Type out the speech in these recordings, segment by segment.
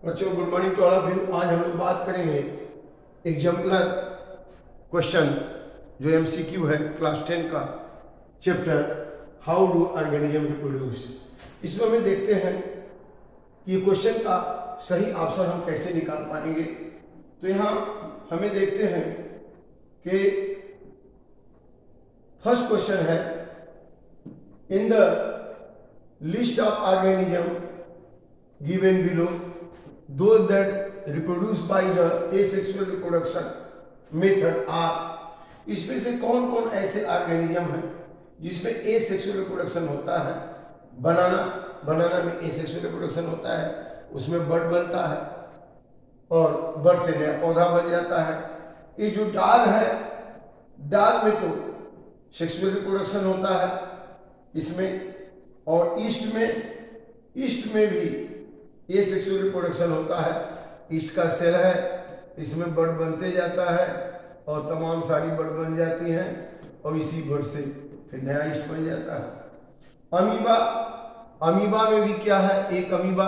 बच्चों good morning to all of you. आज हम लोग बात करेंगे एग्जाम्पलर क्वेश्चन जो एमसीक्यू है क्लास 10 का chapter how do organism reproduce. इसमें हमें देखते हैं कि ये क्वेश्चन का सही आंसर हम कैसे निकाल पाएंगे। तो यहाँ हमें देखते हैं कि फर्स्ट क्वेश्चन है in the list of organism given below those that reproduce by the asexual reproduction method are। इसमें से कौन कौन ऐसे ऑर्गेनिज्म हैं जिसमें एसेक्सुअल रिप्रोडक्शन होता है। बनाना में एसेक्सुअल रिप्रोडक्शन होता है, उसमें बड बनता है और बड से नया पौधा बन जाता है। ये जो डाल है, डाल में तो सेक्सुअल रिप्रोडक्शन होता है इसमें, और ईस्ट में भी ये सेक्सुअल रिप्रोडक्शन होता है। ईस्ट का सेल है, इसमें बड बनते जाता है और तमाम सारी बड बन जाती हैं और इसी बड से फिर नया ईस्ट बन जाता है। अमीबा में भी क्या है, एक अमीबा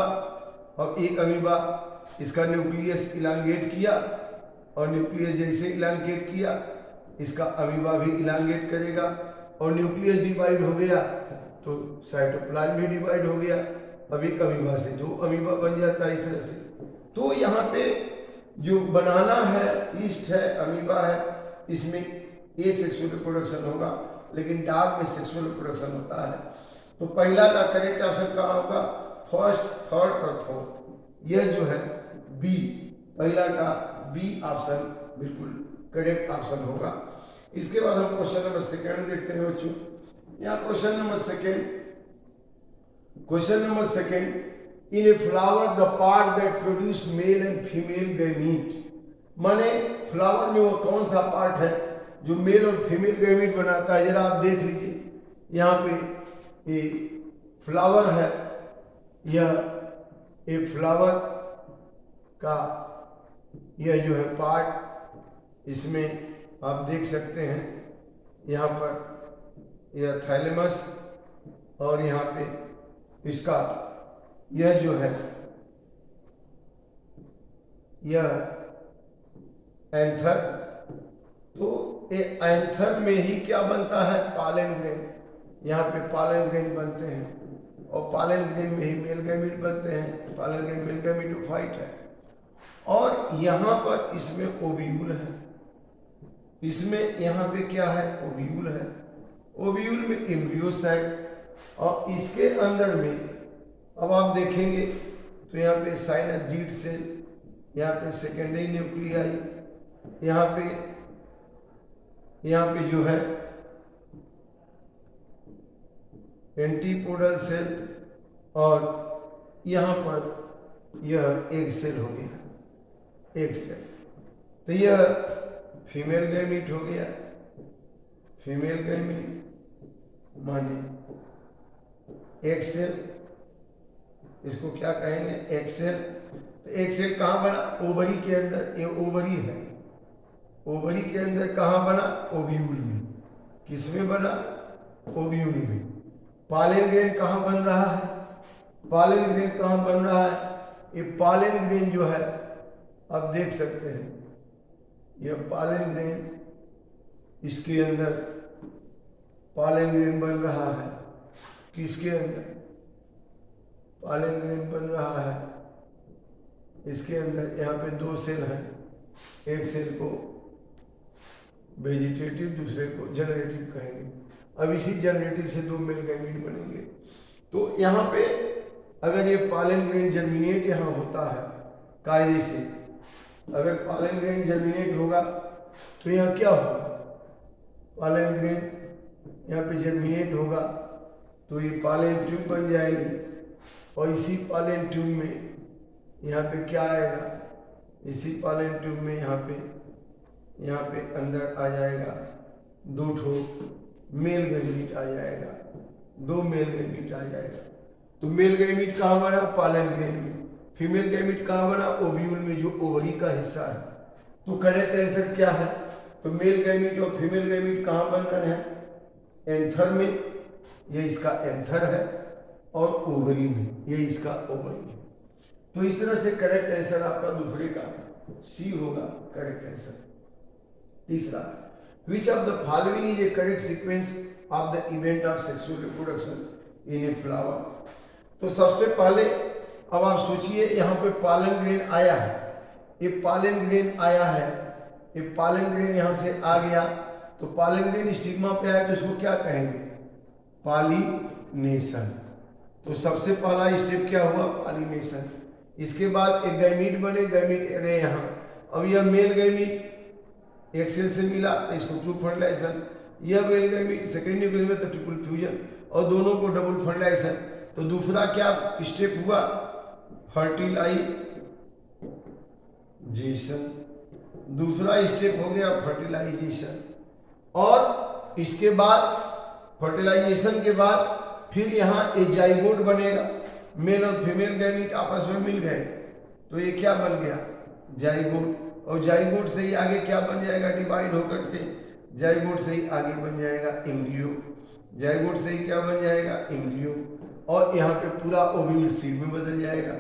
और एक अमीबा, इसका न्यूक्लियस इलांगेट किया और न्यूक्लियस जैसे इलांगेट किया इसका अमीबा भी इलांगेट करेगा और न्यूक्लियस डिवाइड हो गया तो साइटोप्लाज्म भी डिवाइड हो गया। अब एक अमीबा से दो अमीबा बन जाता है इस तरह से। तो यहाँ पे जो बनाना है, ईस्ट है, अमीबा है, इसमें ए सेक्सुअल रिप्रोडक्शन होगा, लेकिन डॉग में सेक्सुअल रिप्रोडक्शन होता है। तो पहला का करेक्ट ऑप्शन कहाँ होगा, फर्स्ट, थर्ड और फोर्थ। यह जो है बी, पहला का बी ऑप्शन बिल्कुल करेक्ट ऑप्शन होगा। इसके बाद हम क्वेश्चन नंबर सेकेंड देखते हैं बच्चों। यहाँ question number second, in a flower the part that produce male and female gamete, माने फ्लावर में वो कौन सा पार्ट है जो मेल और फीमेल गैमीट बनाता है। जरा आप देख लीजिए, यहाँ पे ये फ्लावर है, यह एक फ्लावर का यह जो है पार्ट, इसमें आप देख सकते हैं यहाँ पर यह थैलेमस और यहाँ पे इसका यह जो है यह एंथर। तो ये एंथर में ही क्या बनता है, पालन ग्रेन। यहाँ पे पालन ग्रेन बनते हैं और पालन ग्रेन में ही मेल गैमीट बनते हैं। पालन ग्रेन मेल गैमीटोफाइट है और यहाँ पर इसमें ओव्यूल है, इसमें यहाँ पे क्या है, ओव्यूल है। ओव्यूल में एम्ब्रियो साइट और इसके अंदर में अब आप देखेंगे तो यहाँ पे साइनोजिड सेल, यहाँ पे सेकेंडरी न्यूक्लियाई, यहाँ पे जो है एंटीपोडल सेल और यहाँ पर यह एग सेल हो गया, एग सेल। तो यह फीमेल गैमीट हो गया। फीमेल गैमीट माने एक सेल, इसको क्या कहेंगे, एक सेल। तो एक सेल कहाँ बना, ओवरी के अंदर। ये ओवरी है, ओवरी के अंदर कहाँ बना, ओव्यूल में। किस में बना, ओव्यूल में। पालन ग्रेन कहाँ बन रहा है, पालन ग्रेन कहाँ बन रहा है, ये पालन ग्रेन जो है आप देख सकते हैं, यह पालन ग्रेन, इसके अंदर पालन ग्रेन बन रहा है। किसके अंदर, पालन ग्रेन बन रहा है, इसके अंदर। यहाँ पे दो सेल हैं, एक सेल को वेजिटेटिव, दूसरे को जनरेटिव कहेंगे। अब इसी जनरेटिव से दो मेल गैमीट बनेंगे। तो यहाँ पे अगर ये पालन ग्रेन जर्मिनेट यहाँ होता है कायदे से, अगर पालन ग्रेन जर्मिनेट होगा तो यहाँ क्या होगा, पालन ग्रेन यहाँ पे जर्मिनेट होगा तो ये पालन ट्यूब बन जाएगी और इसी पालन ट्यूब में यहाँ पे क्या आएगा, इसी पालन ट्यूब में यहाँ पे अंदर आ जाएगा दो ठो मेल गैमीट आ जाएगा, दो मेल गैमीट आ जाएगा। तो मेल गैमीट कहाँ बना, पालन ग्रेन में। फीमेल गैमीट कहाँ बना, ओव्यूल में, जो ओवरी का हिस्सा है। तो करेक्ट आंसर क्या है, तो मेल गैमीट और फीमेल गैमीट कहाँ बन रहे हैं, एंथर में, ये इसका एंथर है, और ओवरी में, ये इसका ओवरी है। तो इस तरह से करेक्ट आंसर आपका दूसरे का सी होगा करेक्ट आंसर। तीसरा, which of the following is A correct sequence of the event of sexual reproduction in a flower. तो सबसे पहले अब आप सोचिए, यहाँ पे पॉलन ग्रेन आया है, ये पॉलन ग्रेन आया है, ये पॉलन ग्रेन यहाँ से आ गया, तो पॉलन ग्रेन स्टिग्मा पे आया तो इसको क्या कहेंगे, पॉलिनेशन। तो सबसे पहला स्टेप क्या हुआ, पॉलिनेशन। इसके बाद एक गैमीट बने, गैमीट रहे यहाँ, अब यह मेल गैमीट एक सेल से मिला तो इसको ट्रू फर्टिलाइजेशन, यह मेल गैमीट सेकेंड न्यूक्लियस में तो ट्रिपल फ्यूजन, और दोनों को डबल फर्टिलाइजेशन। तो दूसरा क्या स्टेप हुआ, फर्टिलाइजेशन। दूसरा स्टेप हो गया फर्टिलाइजेशन, और इसके बाद फर्टिलाइजेशन के बाद फिर यहाँ एक जाइगोट बनेगा, मेल और फीमेल गैमीट आपस में मिल गए तो ये क्या बन गया, जाइगोट। और जाइगोट से ही आगे क्या बन जाएगा, डिवाइड होकर के जाइगोट से ही आगे बन जाएगा एम्ब्रियो, जाइगोट से ही क्या बन जाएगा, एम्ब्रियो, और यहाँ पे पूरा ओव्यूल सीड में बदल जाएगा।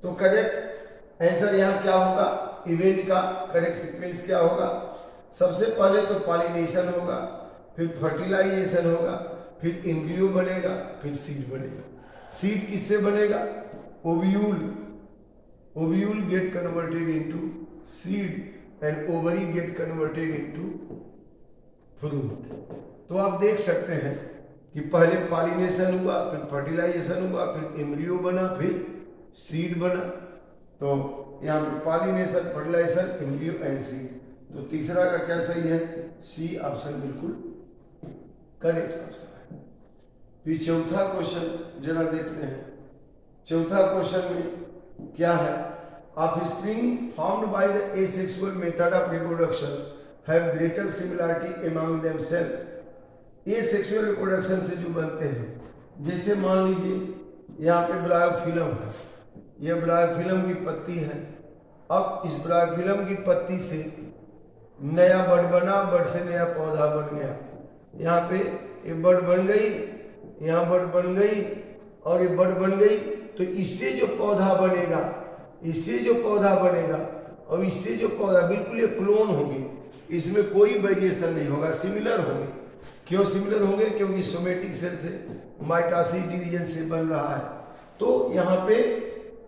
तो करेक्ट आंसर यहाँ क्या होगा, इवेंट का करेक्ट सीक्वेंस क्या होगा, सबसे पहले तो पॉलिनेशन होगा, फिर फर्टिलाइजेशन होगा, फिर एम्ब्रियो बनेगा, फिर सीड बनेगा। सीड किससे बनेगा, ovule, ovule get converted into seed and ovary get converted into fruit. तो आप देख सकते हैं कि पहले पॉलिनेशन हुआ, फिर फर्टिलाइजेशन हुआ, फिर एम्ब्रियो बना, फिर सीड बना। तो यहाँ पे pollination, fertilisation, embryo and seed. तो तीसरा का क्या सही है, सी ऑप्शन बिल्कुल करेक्ट ऑप्शन है। फिर चौथा क्वेश्चन जरा देखते हैं। चौथा क्वेश्चन में क्या है, offspring formed by the asexual method of reproduction have greater similarity among themself. Asexual reproduction से जो बनते हैं, जैसे मान लीजिए यहाँ पे ब्रायोफिलम है, यह ब्रायोफिलम की पत्ती है, अब इस ब्रायोफिलम की पत्ती से नया बड बना, बड से नया पौधा बन गया, यहाँ पे ये बड बन गई, यहाँ बड बन गई, और ये बड बन गई, तो इससे जो पौधा बनेगा, इससे जो पौधा बनेगा और इससे जो पौधा, बिल्कुल ये क्लोन होंगे, इसमें कोई वेरिएशन नहीं होगा, सिमिलर होंगे। क्यों सिमिलर होंगे, क्योंकि सोमेटिक सेल से माइटोसिस डिवीजन से बन रहा है। तो यहाँ पे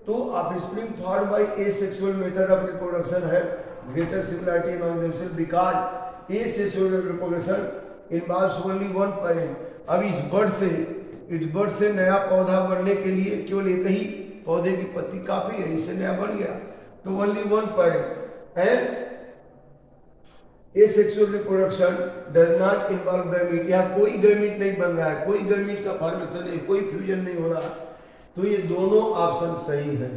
तो offspring formed by asexual method of reproduction है greater similarity among themselves because asexual reproduction involves only one parent. अब इस बर्ड से नया पौधा बनने के लिए केवल एक ही पौधे की पत्ती काफी है, इससे नया बन गया, तो only one parent. And asexual reproduction does not involve gamete, यहाँ कोई गैमीट नहीं बन रहा है, कोई गैमीट का फॉर्मेशन नहीं, कोई फ्यूजन नहीं हो रहा, तो ये दोनों ऑप्शन सही है।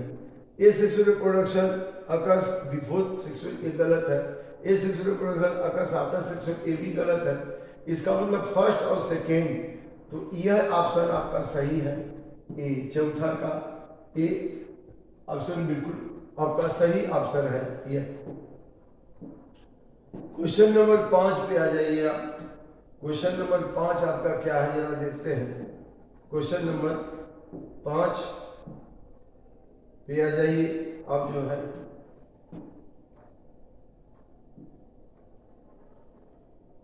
Asexual reproduction occurs before sexual, ये गलत है। Asexual reproduction occurs after sexual, ये भी गलत है। इसका मतलब फर्स्ट और सेकेंड, तो यह ऑप्शन आपका सही है, ए चौथा का ए ऑप्शन बिल्कुल आपका सही ऑप्शन है यह। क्वेश्चन नंबर 5 पे आ जाइए आप। क्वेश्चन नंबर 5 आपका क्या है जरा देखते हैं। क्वेश्चन नंबर 5 पे आ जाइए आप, जो है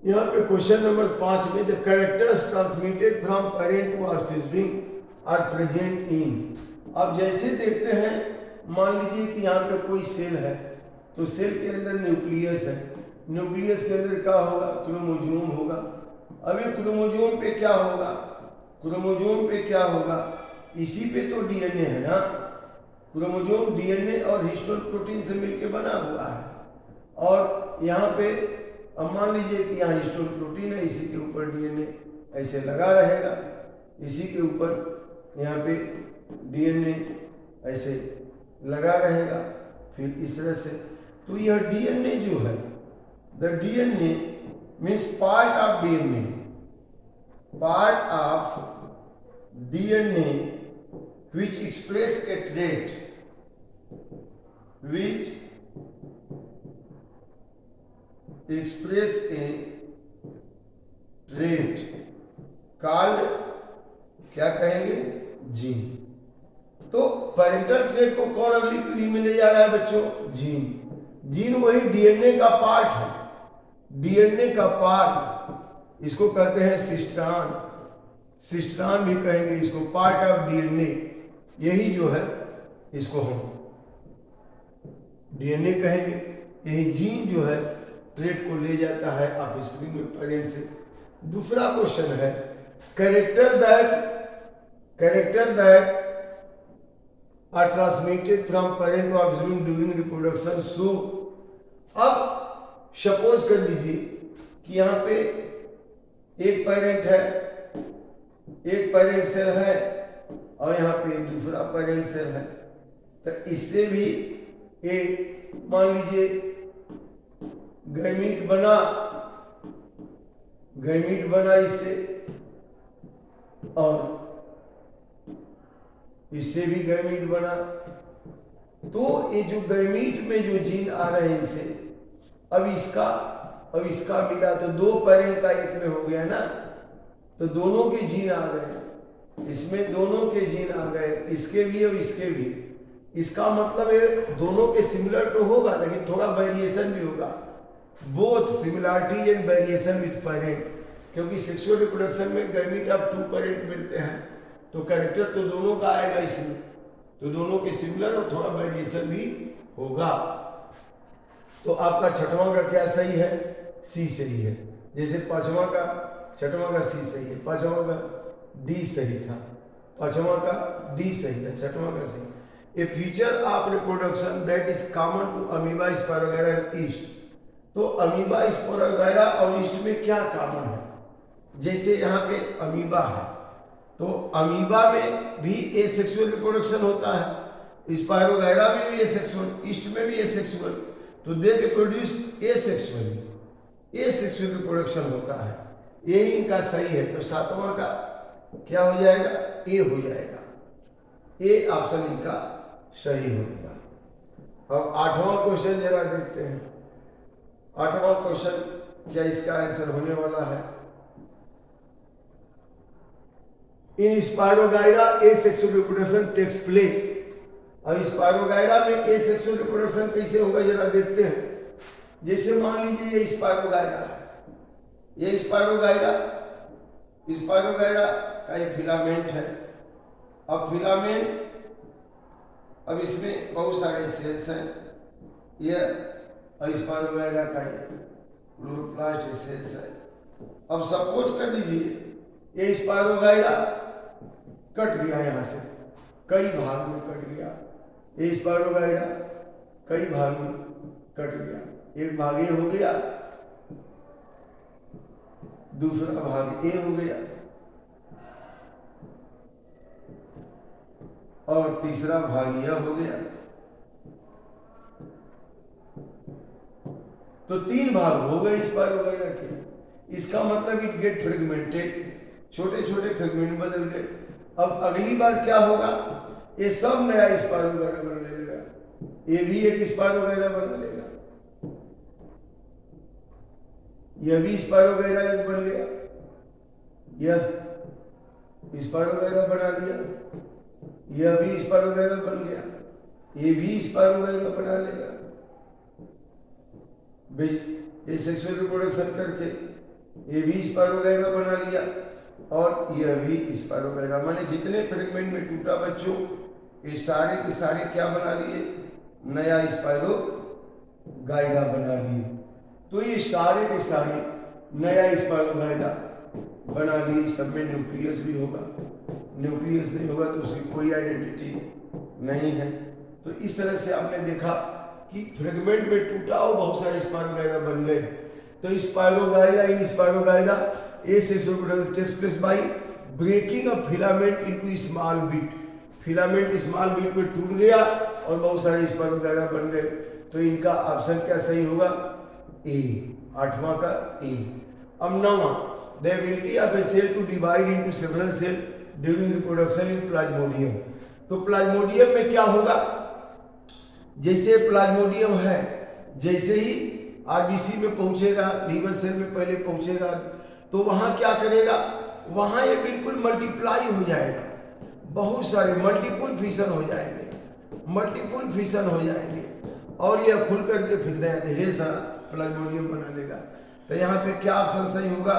यहाँ पे क्वेश्चन नंबर 5 में the characters transmitted from parent to offspring are present in. अब जैसे देखते हैं, मान लीजिए कि यहाँ पे कोई सेल है, तो सेल के अंदर न्यूक्लियस है, न्यूक्लियस के अंदर क्या होगा, क्रोमोसोम होगा। अब ये क्रोमोसोम पे क्या होगा, क्रोमोसोम पे क्या होगा, इसी पे तो डीएनए है ना, क्रोमोसोम डीएनए और हिस्टोन प्रोटीन से मिलकर बना हुआ है। और यहाँ पे अब मान लीजिए कि यहाँ हिस्टोन प्रोटीन है, इसी के ऊपर डीएनए ऐसे लगा रहेगा, इसी के ऊपर यहाँ पे डीएनए ऐसे लगा रहेगा, फिर इस तरह से। तो यह डीएनए जो है, the DNA means part of DNA, part of DNA which express a trait, which express a trait called क्या कहेंगे, जीन। तो पैरेंटल ट्रेट को कौन अगली पीढ़ी में ले जा रहा है बच्चों? जीन। जीन वही डीएनए का पार्ट है, डीएनए का पार्ट, इसको कहते हैं सिस्टान, सिस्टान भी कहेंगे इसको, पार्ट ऑफ डीएनए, यही जो है इसको हम डीएनए कहेंगे। यही जीन जो है ट्रेट को ले जाता है ऑफस्प्रिंग में पेरेंट से। दूसरा क्वेश्चन है character that are transmitted from parent to offspring during reproduction. So अब सपोज कर लीजिए कि यहाँ पे एक पेरेंट है, एक पेरेंट सेल है और यहाँ पे दूसरा पेरेंट सेल है, तो इससे भी एक मान लीजिए गैमीट बना इससे, और इससे भी गैमीट बना। तो ये जो गैमीट में जो जीन आ रहे हैं इसे, अब इसका मिला तो दो पेरेंट का एक में हो गया ना, तो दोनों के जीन आ गए, इसमें दोनों के जीन आ गए, इसके भी और इसके भी। इसका मतलब है दोनों के सिमिलर तो होगा लेकिन थोड़ा वेरिएशन भी होगा, both similarity and variation with parent, क्योंकि सेक्सुअल रिप्रोडक्शन में गैमीट ऑफ टू पेरेंट मिलते हैं, तो कैरेक्टर तो दोनों का आएगा इसमें, तो दोनों के सिमिलर और थोड़ा वेरिएशन भी होगा। तो आपका छठवां का क्या सही है? सी सही है। जैसे पांचवा का, छठवां का सी सही है, पांचवा का डी सही था, पांचवा का डी सही था, छठवां का C. A feature of reproduction that is common to amoeba, spirogyra and yeast. तो अमीबा, स्पायरोगाइरा और ईस्ट में क्या कॉमन है? जैसे यहाँ पे अमीबा है, तो अमीबा में भी एसेक्सुअल रिप्रोडक्शन होता है, स्पायरोगाइरा में भी एसेक्सुअल, ईस्ट में भी एसेक्सुअल, तो they reproduce asexually, asexual reproduction होता है, यही इनका सही है। तो सातवां का क्या हो जाएगा? ए हो जाएगा, ए ऑप्शन इनका सही होगा। अब आठवां क्वेश्चन जरा देखते हैं। आठवां क्वेश्चन क्या इसका आंसर होने वाला है? इन spirogyra asexual reproduction takes place. अब स्पायरोगाइरा में एसेक्सुअल रिप्रोडक्शन कैसे होगा जरा देखते हैं। जैसे मान लीजिए ये स्पायरोगाइरा है, ये स्पायरोगाइरा का ये फिलामेंट है। अब फिलामेंट, अब इसमें बहुत सारे सेल्स हैं, ये स्पायरोगाइरा का क्लोरोप्लास्ट सेल्स है। अब सपोज कर लीजिए ये स्पायरोगाइरा कट गया, यहाँ से कई भाग में कट गया, ये स्पायरोगाइरा कई भाग में कट गया, एक भाग ये हो गया, दूसरा भाग ए हो गया, और तीसरा भाग यह हो गया। तो तीन भाग हो गए स्पायरोगाइरा के। इसका मतलब इट गेट फ्रेगमेंटेड, छोटे छोटे फ्रेगमेंट बदल गए। अब अगली बार क्या होगा? ये सब नया स्पायरोगाइरा बना लेगा, ये भी एक स्पायरोगाइरा बना लेगा, यह भी स्पायरोगाइरा एक बन गया, यह स्पायरोगाइरा बना लिया, यह भी स्पायरोगाइरा बन गया, ये भी स्पायरोगाइरा बना लेगा। ये सेक्सुअल रिप्रोडक्शन करके ये भी स्पायरोगाइरा बना लिया और यह भी स्पायरोगाइरा। माने जितने फ्रेगमेंट में टूटा बच्चों, ये सारे के सारे क्या बना लिए? नया स्पायरोगाइरा बना लिए। तो ये सारे के सारे नया स्पायरोगाइरा बना लिए। सब में न्यूक्लियस भी होगा, न्यूक्लियस नहीं होगा तो उसकी कोई आइडेंटिटी नहीं है। तो इस तरह से आपने देखा कि फ्रेगमेंट में टूटा और बहुत सारे स्पायरोगाइरा बन गए। तो spirogyra in spirogyra asexual takes place by breaking a filament into small bit. Filament small bit में टूट गया और बहुत सारे स्पायरोगाइरा बन गए। तो इनका ऑप्शन क्या सही होगा? ए, आठवां का ए। अब नौवां, the ability of a cell to divide into several cell during reproduction in plasmodium. तो प्लाज्मोडियम में क्या होगा? जैसे प्लाज्मोडियम है, जैसे ही आरबीसी में पहुंचेगा, लीवर सेल में पहले पहुंचेगा, तो वहां क्या करेगा? वहां ये बिल्कुल मल्टीप्लाई हो जाएगा, बहुत सारे मल्टीपल फिशन हो जाएंगे। मल्टीपल फिशन हो जाएंगे और यह खुल करके फिर नया ढेर सारा प्लाज्मोडियम बना लेगा। तो यहाँ पे क्या ऑप्शन सही होगा?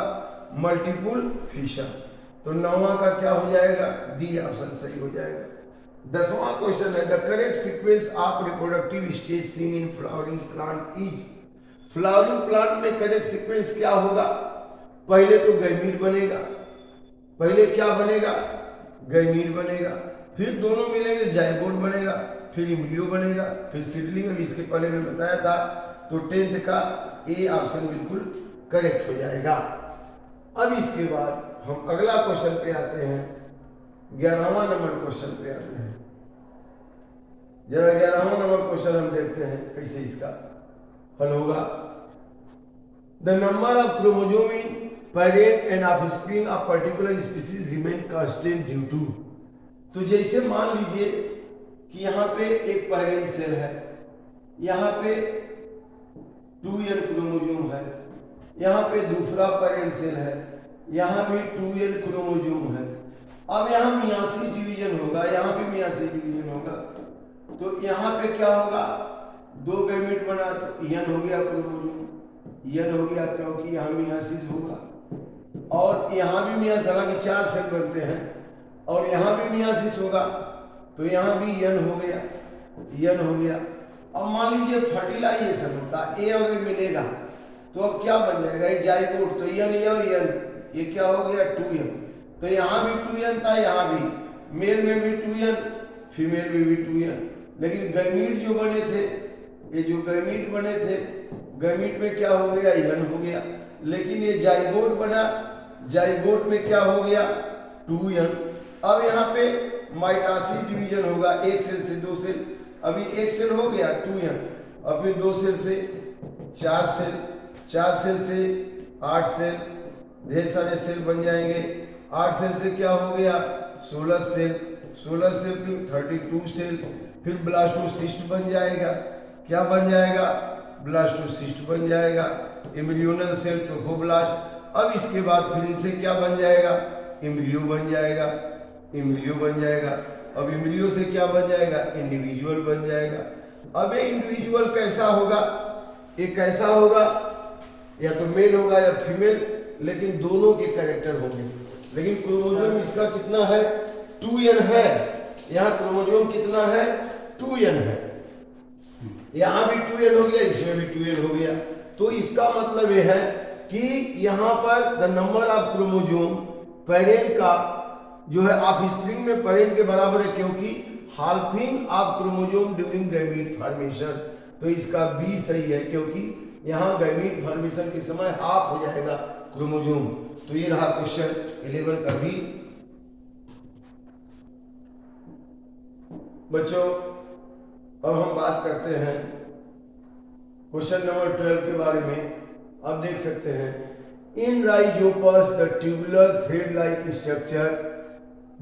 Multiple fission. तो 9वां का क्या हो जाएगा? डी ऑप्शन सही हो जाएगा। 10वां क्वेश्चन है, the correct sequence of reproductive stage seen in flowering plant is. Flowering plant में करेक्ट सीक्वेंस क्या होगा? पहले तो गैमीट बनेगा, पहले क्या बनेगा? गैमीट बनेगा, फिर दोनों मिलेंगे जाइगोट बनेगा, फिर इम्ब्रियो बनेगा, फिर सीडलिंग। अभी इसके पहले मैं बताया था। तो 10th का ए ऑप्शन बिल्कुल करेक्ट हो जाएगा। अब इसके बाद हम अगला क्वेश्चन पे आते हैं, 11वां नंबर क्वेश्चन पे आते हैं। जरा 11वां नंबर क्वेश्चन हम देखते हैं कैसे इसका हल होगा। The number of chromosome in parent and offspring of particular species remain constant due to. तो जैसे मान लीजिए कि यहाँ पे एक पेरेंट सेल है, यहाँ पे 2n क्रोमोसोम है, यहाँ पे दूसरा पेरेंट सेल है, यहाँ भी 2n क्रोमोसोम है। अब यहाँ मियासी डिवीजन होगा, यहाँ भी मियासी डिवीजन होगा। तो यहाँ पे क्या होगा? 2 गैमेट बना तो n हो गया क्रोमोसोम, n हो गया क्योंकि यहाँ मियासिस होगा। और यहाँ भी मियासिस, हालांकि 4 सेल बनते हैं, और यहाँ भी मियासिस होगा तो यहाँ भी n हो गया, n हो गया। अब मान लीजिए फर्टिलाइजेशन होता, ए और ए मिलेगा तो अब क्या बन जाएगा? ये जाइगोट, तो n ये क्या हो गया? 2n। तो यहाँ भी 2n था, यहाँ भी मेल में भी 2n, फीमेल में भी 2n। लेकिन गैमीट जो बने थे, ये जो गैमीट बने थे, गैमीट में क्या हो गया? n हो गया। लेकिन ये जाइगोट बना, जाइगोट में क्या हो गया? 2n। अब यहाँ पे माइटोसिस डिवीजन होगा, 1 सेल से 2 सेल। अभी 1 सेल हो गया 2n, और फिर 2 सेल से 4 सेल, 4 सेल से 8 सेल, ढेर सारे सेल बन जाएंगे। 8 सेल से क्या हो गया? 16 सेल, 16 सेल फिर 32 सेल, फिर ब्लास्टोसिस्ट बन जाएगा। क्या बन जाएगा? ब्लास्टोसिस्ट बन जाएगा। Embryonal cell trophoblast. अब इसके बाद फिर इनसे क्या बन जाएगा? एम्ब्रियो बन जाएगा, एम्ब्रियो बन जाएगा। अब एम्ब्रियो से क्या बन जाएगा? इंडिविजुअल बन जाएगा। अब ये इंडिविजुअल कैसा होगा? ये कैसा होगा? या तो मेल होगा या फीमेल, लेकिन दोनों के कैरेक्टर होंगे। लेकिन क्रोमोसोम इसका कितना है? 2n है। यहाँ क्रोमोसोम कितना है? 2n है। यहाँ भी 2n हो गया, इसमें भी 2n हो गया। तो इसका मतलब यह है कि यहाँ पर the number of chromosome parent का जो है ऑफस्प्रिंग में पेरेंट के बराबर है, क्योंकि halving of chromosome during gamete formation. तो इसका बी सही है, क्योंकि यहाँ गैमीट फॉर्मेशन के समय हाफ हो जाएगा क्रोमोसोम। तो ये रहा क्वेश्चन 11 का भी। बच्चों अब हम बात करते हैं क्वेश्चन नंबर 12 के बारे में। आप देख सकते हैं, in Rhizopus the tubular thread like structure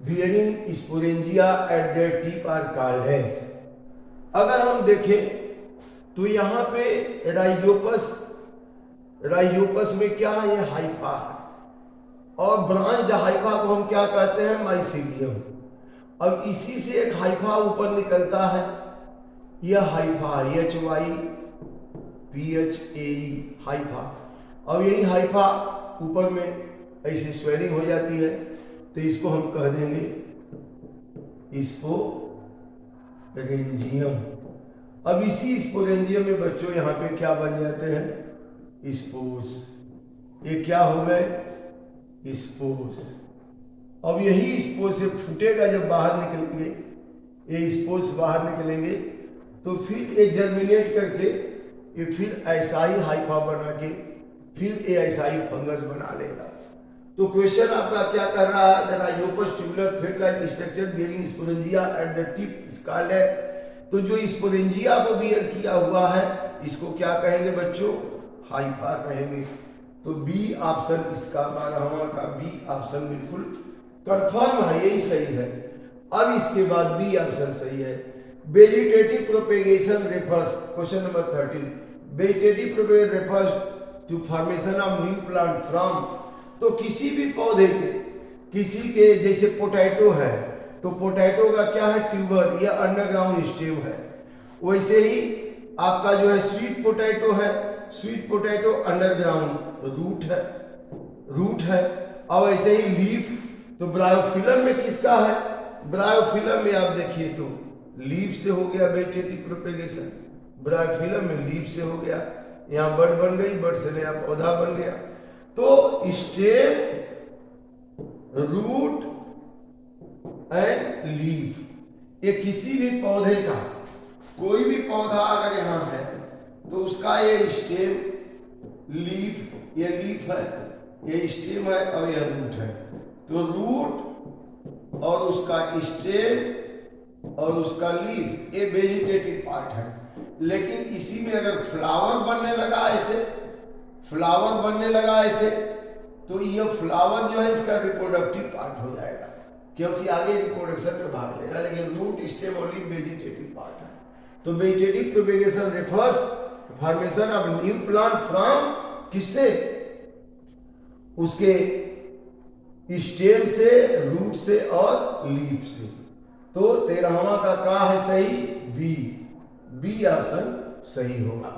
bearing sporangia at their tip are called as. अगर हम देखें तो यहाँ पे राइजोपस में क्या है? ये हाइफा है, और ब्रांच हाइफा को हम क्या कहते हैं? माइसीलियम। अब इसी से एक हाइफा ऊपर निकलता है, यह हाइफा HYPHAE हाइफा। अब यही हाइफा ऊपर में ऐसी स्वेलिंग हो जाती है, तो इसको हम कह देंगे स्पोरेंजियम। अब इसी स्पोरेंजियम में बच्चों यहाँ पे क्या बन जाते हैं? स्पोर्स। ये क्या हो गए? स्पोर्स। अब यही स्पोर्स से फूटेगा, जब बाहर निकलेंगे, ये स्पोर्स बाहर निकलेंगे तो फिर ये जर्मिनेट करके ये फिर ऐसा ही हाइफा बना के फिर ये ऐसा ही फंगस बना लेगा। तो क्वेश्चन आपका क्या कर रहा है? The rhizopus tubular thread like structure bearing sporangia at the tip is called as. तो जो स्पोरेंजिया को बियर किया हुआ है, इसको क्या कहेंगे बच्चों? हाइफा कहेंगे। तो बी ऑप्शन इसका 12वां का बी ऑप्शन बिल्कुल कंफर्म है, यही सही है। अब इसके बाद बी ऑप्शन सही है। Vegetative propagation refers, question number 13, vegetative propagation refers to formation of new plant from. तो किसी भी पौधे के, किसी के जैसे पोटैटो है, तो पोटैटो का क्या है, ट्यूबर, यह अंडरग्राउंड स्टेम है। वैसे ही आपका जो है स्वीट पोटैटो है, स्वीट पोटैटो अंडरग्राउंड रूट है। और ऐसे ही लीफ, तो ब्रायोफिलम में किसका है, ब्रायोफिलम में आप देखिए तो लीफ से हो गया वेजिटेटिव प्रोपेगेशन, ब्रायोफिलम में लीफ से हो गया, यहाँ बड बन गई, बड से नया पौधा बन गया। तो स्टेम, रूट एंड लीफ, ये किसी भी पौधे का, कोई भी पौधा अगर यहाँ है तो उसका ये स्टेम, लीफ, ये लीफ है, ये स्टेम है और यह रूट है। तो रूट और उसका स्टेम और उसका लीफ ये वेजिटेटिव पार्ट है। लेकिन इसी में अगर फ्लावर बनने लगा ऐसे, फ्लावर बनने लगा ऐसे, तो यह फ्लावर जो है इसका रिप्रोडक्टिव पार्ट हो जाएगा, क्योंकि आगे रिप्रोडक्शन में भाग लेगा। लेकिन रूट, स्टेम और लीफ वेजिटेटिव पार्ट है। तो vegetative propagation refers formation of new plant from किससे, उसके स्टेम से, रूट से और लीफ से। तो 13वां का है सही, बी ऑप्शन सही होगा।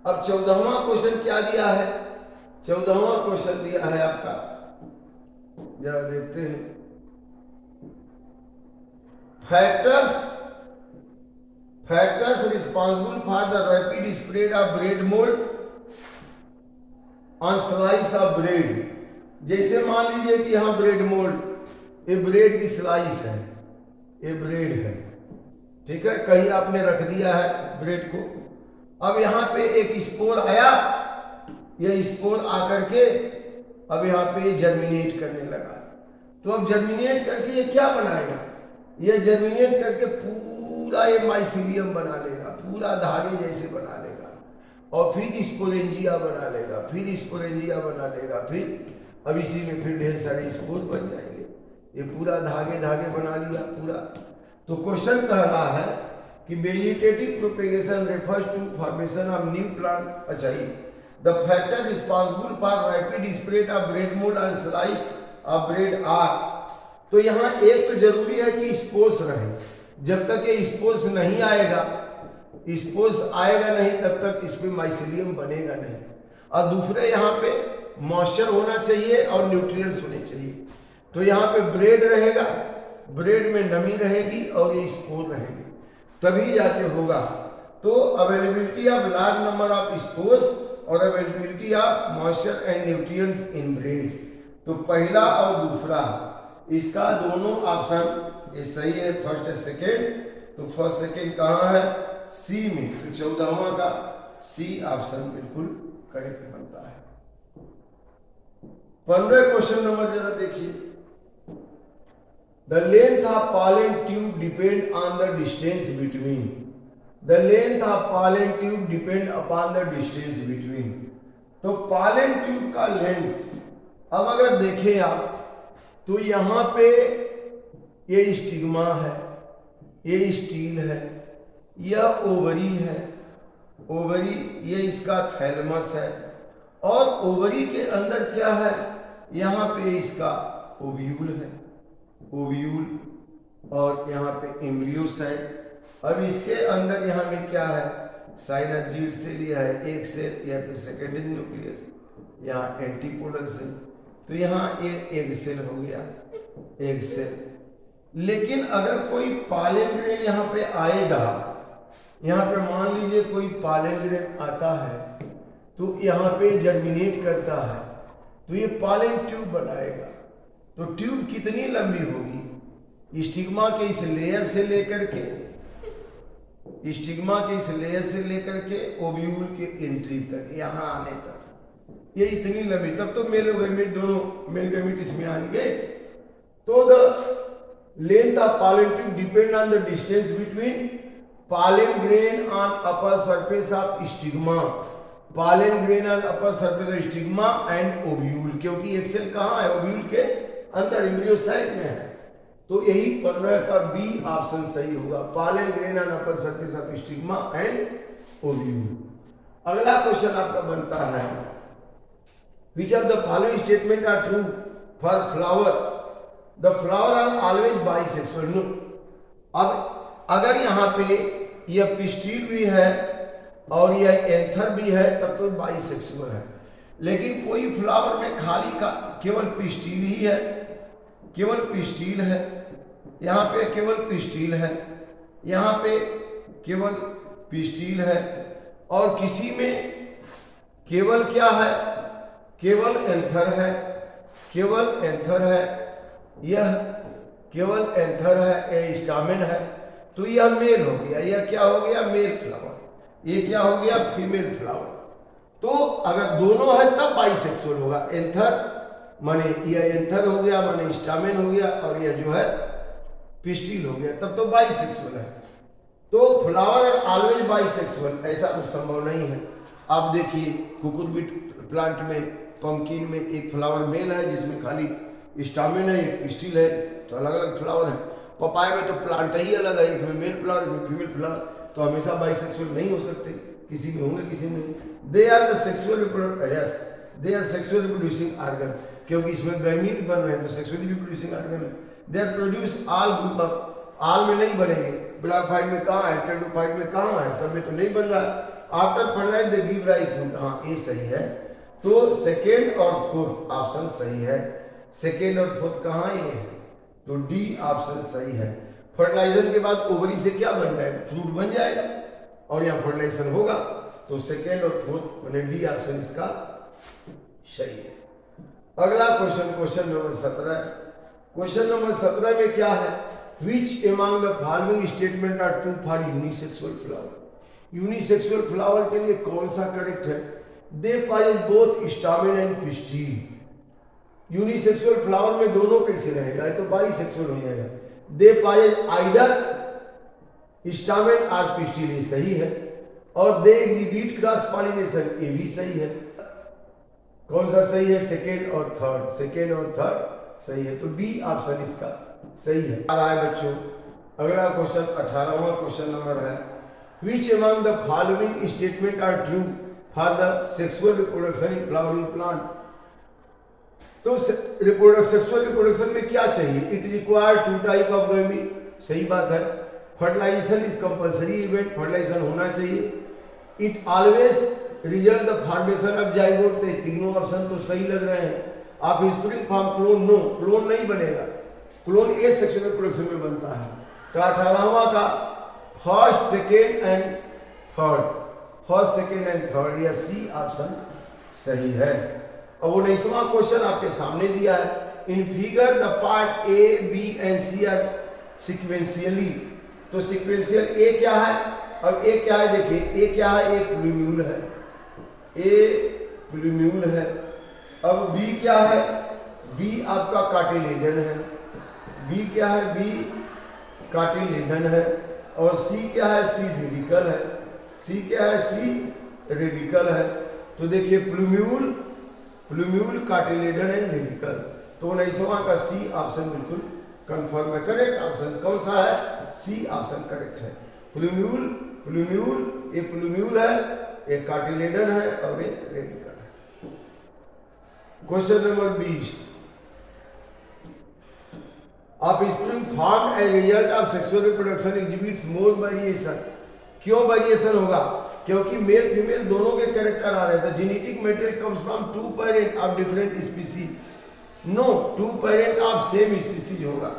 अब 14वां क्वेश्चन क्या दिया है, 14वां क्वेश्चन दिया है आपका, जरा देखते हैं। Factors responsible for the rapid spread of bread mould on slice of bread. जैसे मान लीजिए कि यहाँ ब्रेड मोल्ड, ये ब्रेड की स्लाइस है, ये ब्रेड है, ठीक है, कहीं आपने रख दिया है ब्रेड को। अब यहाँ पे एक स्पोर आया, यह स्पोर आकर के अब यहाँ पे जर्मिनेट करने लगा। तो अब जर्मिनेट करके ये क्या बनाएगा, ये जर्मिनेट करके पूरा ये माइसीलियम बना लेगा, पूरा धागे जैसे बना लेगा, और फिर स्पोरेंजिया बना लेगा, फिर स्पोरेंजिया बना लेगा, फिर अब इसी में फिर ढेर सारे स्पोर बन जाएंगे। ये पूरा धागे धागे बना लिया पूरा। तो क्वेश्चन कह रहा है कि vegetative propagation refers to formation of new plant. अच्छा, ये the factor responsible for rapid spread of bread mould and slice of bread are. तो यहाँ एक तो जरूरी है कि स्पोर्स रहे, जब तक ये स्पोर्स नहीं आएगा, स्पोर्स आएगा नहीं तब तक इसमें माइसीलियम बनेगा नहीं। और दूसरे यहाँ पे मॉइस्चर होना चाहिए और न्यूट्रिएंट्स होने चाहिए। तो यहाँ पे ब्रेड रहेगा, ब्रेड में नमी रहेगी और ये स्पोर रहेगी, तभी जाके होगा। तो availability of large number of spores और availability of moisture and nutrients in bread. तो पहला और दूसरा इसका दोनों ऑप्शन ये सही है, फर्स्ट है सेकेंड। तो फर्स्ट सेकेंड कहाँ है, सी में। तो 14वां का सी ऑप्शन बिल्कुल करेक्ट बनता है। 15 क्वेश्चन नंबर जरा देखिए। The length of pollen tube depend on the distance between. The length of pollen tube depend upon the distance between. तो पॉलन ट्यूब का लेंथ, अब अगर देखें आप तो यहाँ पे ये स्टिग्मा है, ये स्टील है, यह ओवरी है, ओवरी ये इसका थैलमस है, और ओवरी के अंदर क्या है, यहाँ पे इसका ओव्यूल है, ओव्यूल, और यहाँ पे एम्ब्रियोसाइट। अब इसके अंदर यहाँ में क्या है, साइनोजिड सेल, यह है एक सेल, यहाँ पे सेकेंडरी न्यूक्लियस, यहाँ एंटीपोडल सेल। तो यहाँ ये एग सेल हो गया, एग सेल। लेकिन अगर कोई पॉलन ग्रेन यहाँ पे आएगा, यहाँ पे मान लीजिए कोई पॉलन ग्रेन आता है तो यहाँ पे जर्मिनेट करता है, तो ये पॉलन ट्यूब बनाएगा। तो ट्यूब कितनी लंबी होगी, स्टिग्मा के इस लेयर से लेकर के, स्टिग्मा के इस लेयर से लेकर के ओव्यूल के एंट्री तक, यहाँ आने तक, ये इतनी लंबी। तब तो मेल और गैमीट दोनों, मेल गैमीट इसमें आएंगे। तो the length of pollen tube depend on the distance between pollen grain on upper surface of stigma, pollen grain on upper surface of stigma and ovule. क्योंकि एक सेल कहाँ है, ovule के अंदर, एम्ब्रियोसाइट में है। तो यही 15 का बी ऑप्शन सही होगा, pollen grain on upper surface of stigma and ovule. अगला क्वेश्चन आपका बनता है, Which of the following statement are true for flower the flower are always bisexual. No, अब अगर यहाँ पे यह पिस्टिल भी है और यह एंथर भी है तब तो बाइसेक्सुअल है। लेकिन कोई फ्लावर में खाली का केवल पिस्टिल ही है, केवल पिस्टिल है, यहाँ पे केवल पिस्टिल है, यहाँ पे केवल पिस्टिल है, और किसी में केवल क्या है, केवल एंथर है, केवल एंथर है, यह केवल एंथर है, यह स्टामेन है, तो यह मेल हो गया। यह क्या हो गया, मेल फ्लावर। ये क्या हो गया, फीमेल फ्लावर। तो अगर दोनों है तब बाइसेक्सुअल होगा। एंथर माने यह एंथर हो गया, माने स्टामेन हो गया, और यह जो है पिस्टिल हो गया, तब तो बाइसेक्सुअल है। तो फ्लावर आर ऑलवेज बाइसेक्सुअल, ऐसा कुछ संभव नहीं है। आप देखिए कुकुरबिट प्लांट में, पंकिन में एक फ्लावर मेल है जिसमें खाली स्टामेन है, एक पिस्टिल है, तो अलग अलग फ्लावर है। पपाया में तो प्लांट ही अलग है, एक में मेल फ्लावर, एक में फीमेल फ्लावर, तो हमेशा बाइसेक्सुअल नहीं हो सकते, किसी में होंगे किसी में। They are the sexual, yes they are sexual reproducing organ, क्योंकि इसमें गैमीट बन रहे हैं तो सेक्सुअली रिप्रोड्यूसिंग ऑर्गन है। They are produce all group of, all में नहीं बनेंगे, ब्लैक फाइट में कहाँ है, टेट्रोफाइट में कहाँ है, सब में तो नहीं बन रहा है। After fertilise they give rise fruit, हाँ ये सही है। तो सेकेंड और फोर्थ ऑप्शन सही है। सेकेंड और फोर्थ कहाँ ये है, तो डी ऑप्शन सही है। फर्टिलाइजर के बाद ओवरी से क्या बन जाएगा, फ्रूट बन जाएगा, और यहाँ फर्टिलाइजेशन होगा, तो सेकेंड और फोर्थ मैंने डी ऑप्शन इसका सही है। अगला question, question number 17। Question number 17 में क्या है, which among the following statement are true for unisexual flower. Unisexual flower के लिए कौन सा करेक्ट है, they possess both stamen and pistil. Unisexual flower में दोनों कैसे रहेगा, ये तो बाइसेक्सुअल हो जाएगा। दे पॉजेस आइदर स्टामेन और पिस्टिल, ये सही है। और दे एग्जिबिट क्रॉस पॉलिनेशन, ये भी सही है। कौन सा सही है, सेकेंड और थर्ड, सेकेंड और थर्ड सही है, तो बी ऑप्शन इसका सही है। आ रहा है बच्चों अगला क्वेश्चन, 18वां क्वेश्चन नंबर है, which among the following statement are true for the sexual reproduction in flowering plant। तो सेक्सुअल रिप्रोडक्शन में क्या चाहिए, it require 2 type of gamete, सही बात है। Fertilisation is compulsory event, fertilisation होना चाहिए। It always result the formation of zygote, तो तीनों ऑप्शन तो सही लग रहे हैं। Offspring form clone, no clone नहीं बनेगा, क्लोन ए सेक्सुअल रिप्रोडक्शन में बनता है। तो 18वां का first, second and third, first, second and third, यह सी ऑप्शन सही है। और 19वां क्वेश्चन आपके सामने दिया है, in figure the part A B and C are sequentially. तो सिक्वेंशियल ए क्या है, अब ए क्या है देखिए, ए क्या है, ए प्लूम्यूल है, ए प्लूम्यूल है। अब बी क्या है, बी आपका कार्टिलेडन है, बी क्या है, बी कार्टिलेडन है। और सी क्या है, सी रेडिकल है, सी क्या है, सी रेडिकल है। तो देखिए plumule, plumule cotyledon and radicle, तो 19वां का सी ऑप्शन बिल्कुल कंफर्म है। करेक्ट ऑप्शन कौन सा है, सी ऑप्शन करेक्ट है। प्लूम्यूल, प्लूम्यूल, ये प्लूम्यूल है, एक कार्टिलेडन है और एक रेडिकल है। Question number 20, offspring form as result of sexual reproduction exhibits more variation. क्यों वेरिएशन होगा, क्योंकि मेल फीमेल दोनों के कैरेक्टर आ रहे हैं। Genetic material comes from 2 parent of different species, no 2 parent of same species होगा,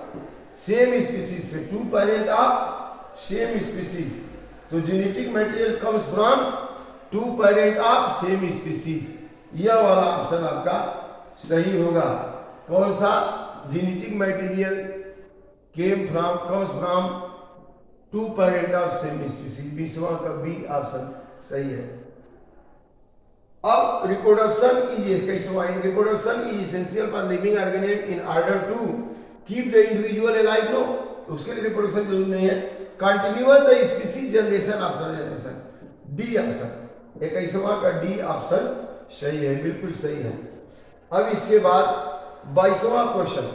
सेम स्पीसीज से 2 पेरेंट ऑफ सेम स्पीसीज। तो genetic material comes from 2 parent of same species, यह वाला ऑप्शन आपका सही होगा। कौन सा, genetic material came from, comes from 2 parent of same species, 20वां का बी ऑप्शन सही है। अब रिप्रोडक्शन इज कैसे, reproduction is essential for living organism in order to keep the individual alive, no उसके लिए रिप्रोडक्शन जरूरी नहीं है। Continuous the species generation of generation, D option, 21वां का डी ऑप्शन सही है, बिल्कुल सही है। अब इसके बाद 22वां क्वेश्चन,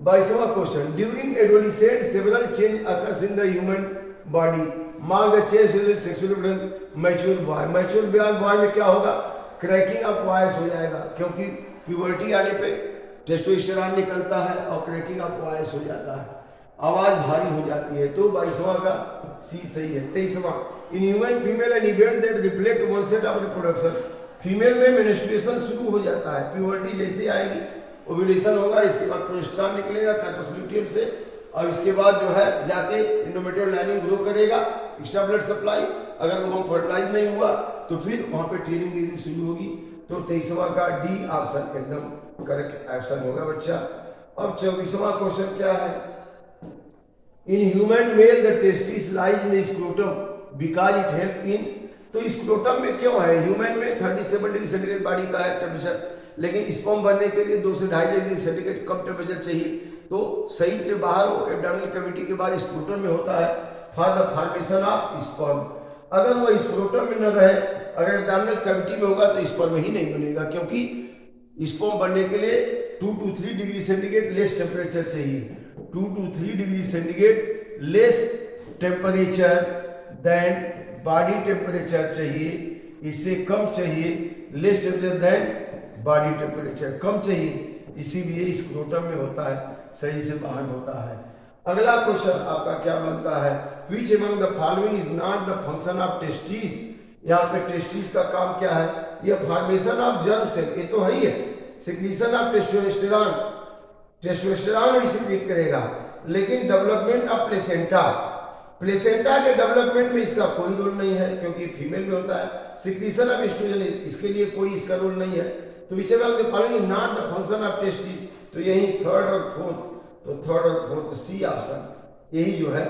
22वां question, during adolescent several change occurs in the human body, mark the change sexual reproduction mature boy. Mature boy में क्या होगा, क्रैकिंग ऑफ वॉइस हो जाएगा, क्योंकि प्यूबर्टी आने पे टेस्टोस्टेरॉन निकलता है और क्रैकिंग ऑफ वॉइस हो जाता है, आवाज भारी हो जाती है। तो 22वां का सी सही है। 23वां, in human female an event that reflect onset of reproduction, female में मेंस्ट्रुएशन शुरू हो जाता है, प्यूबर्टी जैसे आएगी ओव्यूलेशन होगा, इसके बाद प्रोजेस्टेरॉन निकलेगा कार्पस ल्यूटियम से, और इसके बाद जो है जाके एंडोमेट्रियल लाइनिंग ग्रो करेगा, एक्स्ट्रा ब्लड सप्लाई, अगर वो फर्टिलाइज नहीं हुआ तो फिर वहां पे टीयरिंग ब्लीडिंग शुरू होगी। तो 23वां का डी ऑप्शन एकदम करेक्ट ऑप्शन होगा बच्चा। अब 24वां क्वेश्चन क्या है, in human male the testis lies in scrotum because it help in, तो स्क्रोटम में क्यों है, ह्यूमन में 37 डिग्री सेंटीग्रेड बॉडी का है टेम्परेचर, लेकिन स्पर्म बनने के लिए 2 से 2.5 डिग्री सेंटीग्रेड कम टेम्परेचर चाहिए। तो सही के बाहर वो एब्डोमिनल कैविटी के बाहर स्क्रोटम में होता है for the formation of sperm. अगर वो स्क्रोटम में न रहे, अगर एब्डोमिनल कैविटी में होगा तो स्पर्म ही नहीं बनेगा, क्योंकि स्पर्म बनने के लिए 2 to 3 degree centigrade less temperature चाहिए, 2 to 3 degree centigrade less temperature than body temperature चाहिए, इससे कम चाहिए, less temperature than body temperature कम चाहिए, इसीलिए स्क्रोटम में होता है, सही से बाहर होता है। अगला क्वेश्चन आपका क्या बनता है, which among the following is not the function of testis, यहाँ पे टेस्टिस का काम क्या है, ये फॉर्मेशन ऑफ जर्म सेल, ये तो है ही है, सिक्रीशन ऑफ टेस्टोस्टेरॉन, टेस्टोस्टेरॉन भी सिक्रीट करेगा, लेकिन डेवलपमेंट ऑफ प्लेसेंटा, प्लेसेंटा के डेवलपमेंट में इसका कोई रोल नहीं है क्योंकि फीमेल में होता है, सिक्रीशन ऑफ एस्ट्रोजन इसके लिए कोई इसका रोल नहीं है। तो विच among the following is not the function of testis, तो यही थर्ड और फोर्थ, तो थर्ड और फोर्थ सी ऑप्शन यही जो है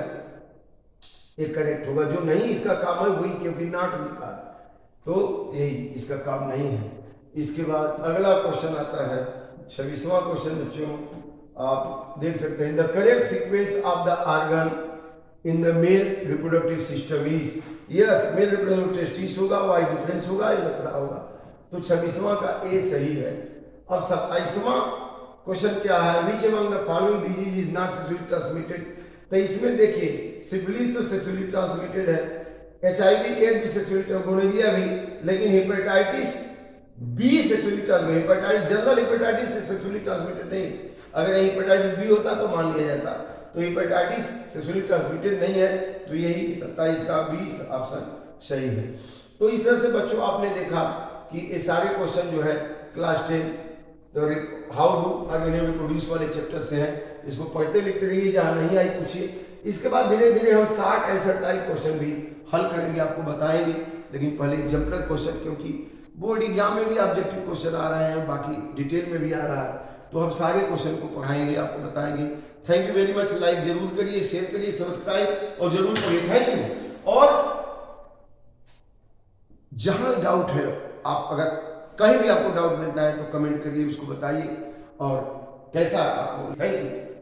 ये करेक्ट होगा। जो नहीं इसका काम है वही, क्योंकि नॉट लिखा है तो यही इसका काम नहीं है। इसके बाद अगला क्वेश्चन आता है 26वां क्वेश्चन बच्चों, आप देख सकते हैं, the correct sequence of the organ in the male reproductive system is, yes male reproductive testis होगा, वाई डिफरेंस होगा, या लतरा होगा, तो 26वां का ए सही है। अब 27वां क्वेश्चन क्या है, which among the following disease is not sexually transmitted, तो इसमें देखिए सिफिलिस तो सेक्सुअली ट्रांसमिटेड है, HIV एड भी सेक्सुअली, गोनोरिया भी, लेकिन hepatitis B sexually transmitted, hepatitis general hepatitis से सेक्सुअली ट्रांसमिटेड नहीं, अगर हेपेटाइटिस बी होता तो मान लिया जाता, तो हेपेटाइटिस सेक्सुअली ट्रांसमिटेड नहीं है, तो यही 27 का 20 ऑप्शन सही है। तो इस तरह से बच्चों आपने देखा कि ये सारे क्वेश्चन जो है क्लास 10 तो हाउ डू ऑर्गेनिज्म रिप्रोड्यूस वाले चैप्टर से हैं, इसको पढ़ते लिखते रहिए, जहाँ नहीं आई पूछिए। इसके बाद धीरे धीरे हम 60 आंसर टाइप क्वेश्चन भी हल करेंगे, आपको बताएंगे, लेकिन पहले एग्जाम्पलर क्वेश्चन, क्योंकि बोर्ड एग्जाम में भी ऑब्जेक्टिव क्वेश्चन आ रहे हैं, बाकी डिटेल में भी आ रहा है, तो हम सारे क्वेश्चन को पढ़ाएंगे, आपको बताएंगे। Thank you very much, like जरूर करिए, शेयर करिए, सब्सक्राइब और जरूर करिए, थैंक यू। और जहां डाउट है, आप अगर कहीं भी आपको डाउट मिलता है तो कमेंट करिए, उसको बताइए और कैसा आपको, थैंक यू।